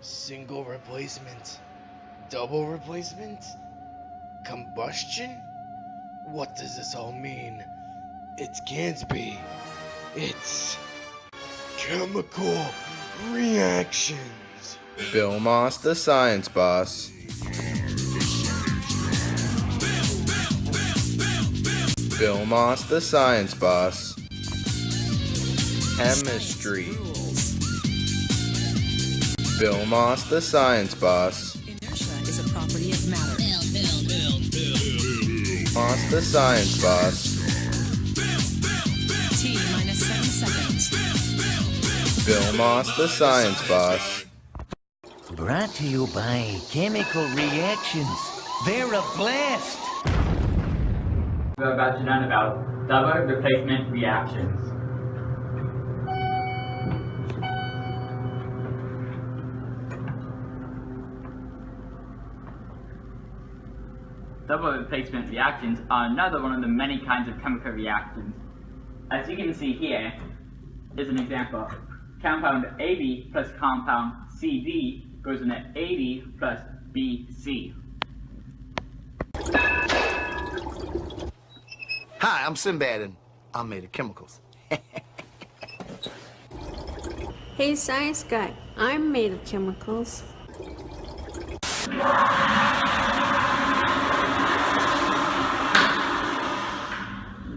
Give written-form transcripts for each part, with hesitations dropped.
Single replacement? Double replacement? Combustion? What does this all mean? It can't be. It's chemical reactions. Bill Moss, the science boss. Bill Moss, the science boss. Chemistry. Bill Moss, the science boss. Inertia is a property of matter. Moss, the science boss. T minus 7 seconds. Bill Moss, the science boss. Brought to you by Chemical Reactions. They're a blast! We're about to learn about double replacement reactions. Double replacement reactions are another one of the many kinds of chemical reactions. As you can see here is an example. Compound AB plus compound CD goes into AD plus BC. Hi, I'm Sinbad, and I'm made of chemicals. Hey, science guy, I'm made of chemicals.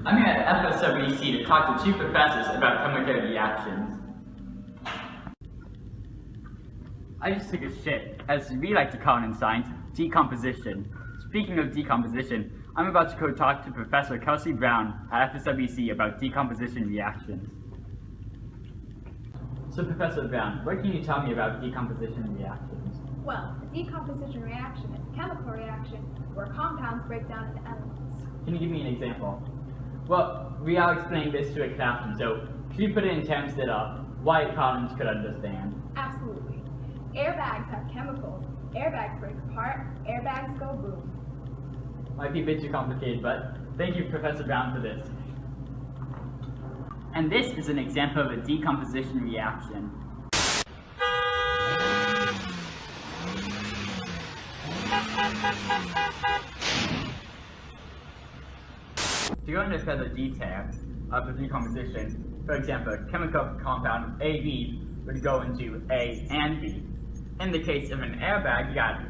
I'm here at FSWC to talk to two professors about chemical reactions. I just took a shit, as we like to call it in science, decomposition. Speaking of decomposition, I'm about to go talk to Professor Kelsey Brown at FSWC about decomposition reactions. So Professor Brown, what can you tell me about decomposition reactions? Well, a decomposition reaction is a chemical reaction where compounds break down into elements. Can you give me an example? Well, we are explaining this to a classroom, so could you put it in terms that white columns could understand? Absolutely. Airbags have chemicals. Airbags break apart, airbags go boom. Might be a bit too complicated, but thank you, Professor Brown, for this. And this is an example of a decomposition reaction. To go into further detail of the decomposition, for example, a chemical compound AB would go into A and B. In the case of an airbag, you got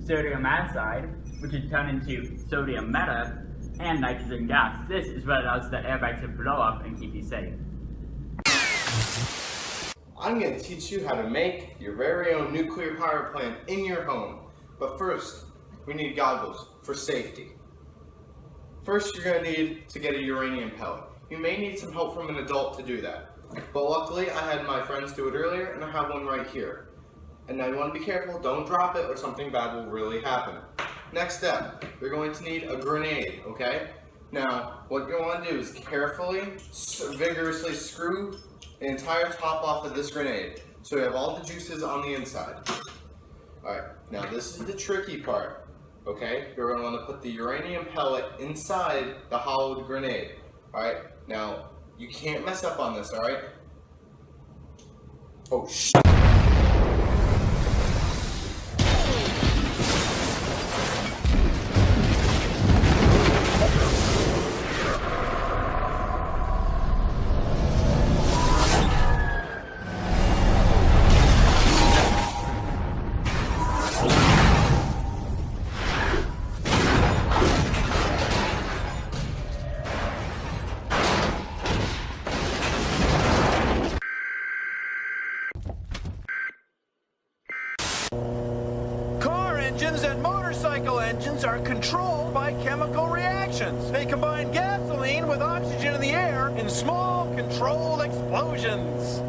sodium iodide, which would turn into sodium meta, and nitrogen gas. This is what allows the airbag to blow up and keep you safe. I'm going to teach you how to make your very own nuclear power plant in your home. But first, we need goggles for safety. First, you're going to need to get a uranium pellet. You may need some help from an adult to do that. But luckily, I had my friends do it earlier, and I have one right here. And now you want to be careful, don't drop it or something bad will really happen. Next step, you're going to need a grenade, okay? Now, what you want to do is carefully, vigorously screw the entire top off of this grenade, so you have all the juices on the inside. Alright, now this is the tricky part, okay? You're going to want to put the uranium pellet inside the hollowed grenade. Alright, now, you can't mess up on this, alright? Oh, shit. Car engines and motorcycle engines are controlled by chemical reactions. They combine gasoline with oxygen in the air in small, controlled explosions.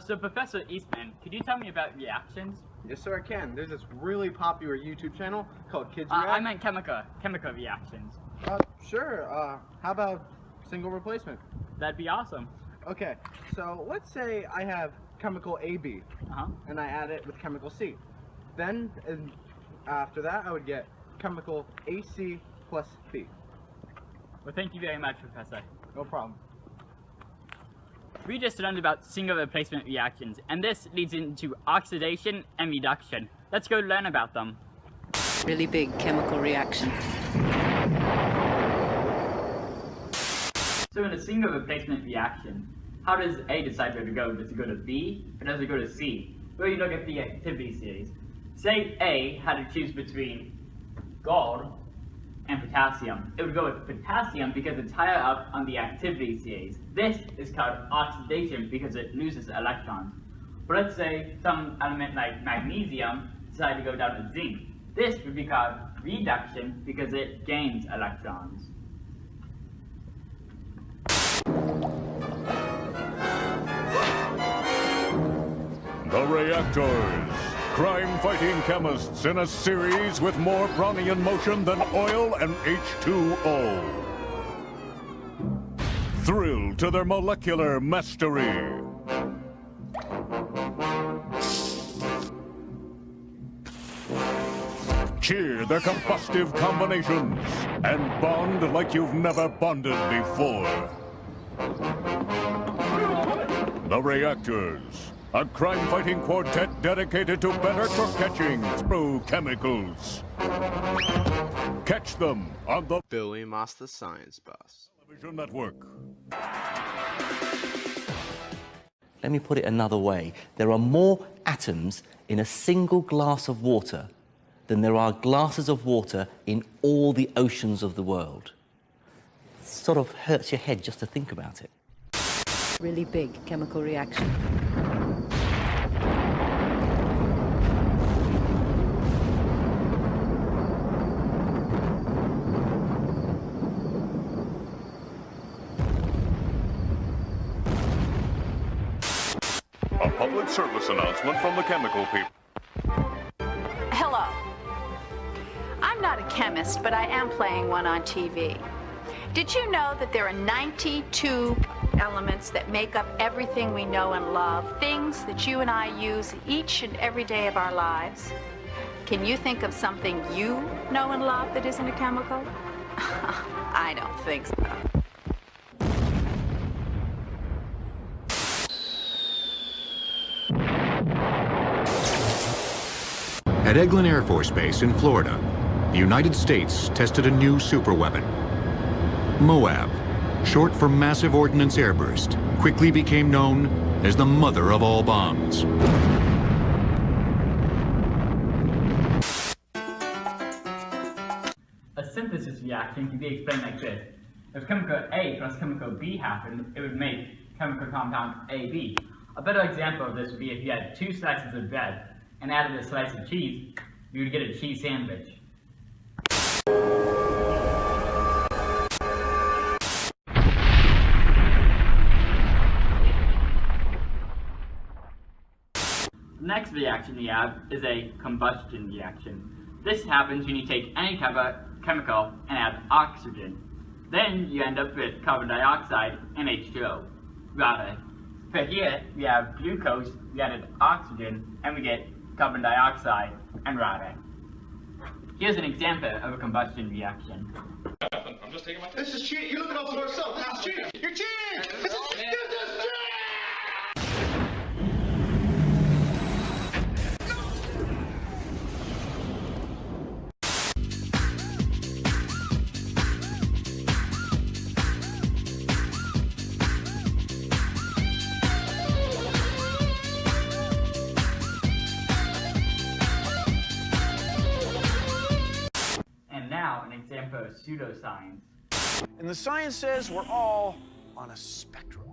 So Professor Eastman, could you tell me about reactions? Yes, sir, I can. There's this really popular YouTube channel called Kids React. I meant chemical reactions. Sure. How about single replacement? That'd be awesome. Okay, so let's say I have chemical AB, and I add it with chemical C. Then, after that, I would get chemical AC plus B. Well, thank you very much, Professor. No problem. We just learned about single replacement reactions, and this leads into oxidation and reduction. Let's go learn about them. Really big chemical reaction. So in a single replacement reaction, how does A decide where to go? Does it go to B, or does it go to C? Well, you look at the activity series. Say A had to choose between gold and potassium. It would go with potassium because it's higher up on the activity series. This is called oxidation because it loses electrons. But let's say some element like magnesium decided to go down to zinc. This would be called reduction because it gains electrons. The Reactors. Crime-fighting chemists in a series with more Brownian motion than oil and H2O. Thrilled to their molecular mastery. Cheer their combustive combinations and bond like you've never bonded before. The Reactors. A crime-fighting quartet dedicated to better catching through chemicals. Catch them on the Billy Master Science Bus Television Network. Let me put it another way. There are more atoms in a single glass of water than there are glasses of water in all the oceans of the world. It sort of hurts your head just to think about it. Really big chemical reaction. A public service announcement from the chemical people. Hello. I'm not a chemist, but I am playing one on TV. Did you know that there are 92 elements that make up everything we know and love, things that you and I use each and every day of our lives? Can you think of something you know and love that isn't a chemical? I don't think so. At Eglin Air Force Base in Florida, the United States tested a new superweapon. MOAB, short for Massive Ordnance Airburst, quickly became known as the mother of all bombs. A synthesis reaction can be explained like this. If chemical A plus chemical B happened, it would make chemical compound AB. A better example of this would be if you had 2 slices of bread and added a slice of cheese, you would get a cheese sandwich. The next reaction we have is a combustion reaction. This happens when you take any chemical and add oxygen. Then you end up with carbon dioxide and H2O. Rather, for here we have glucose, we added oxygen, and we get carbon dioxide and water. Here's an example of a combustion reaction. I'm just taking my time. This is cheating. You're looking out for yourself. This is cheating. You're cheating. This is cheating. Now, an example of pseudoscience. And the science says we're all on a spectrum.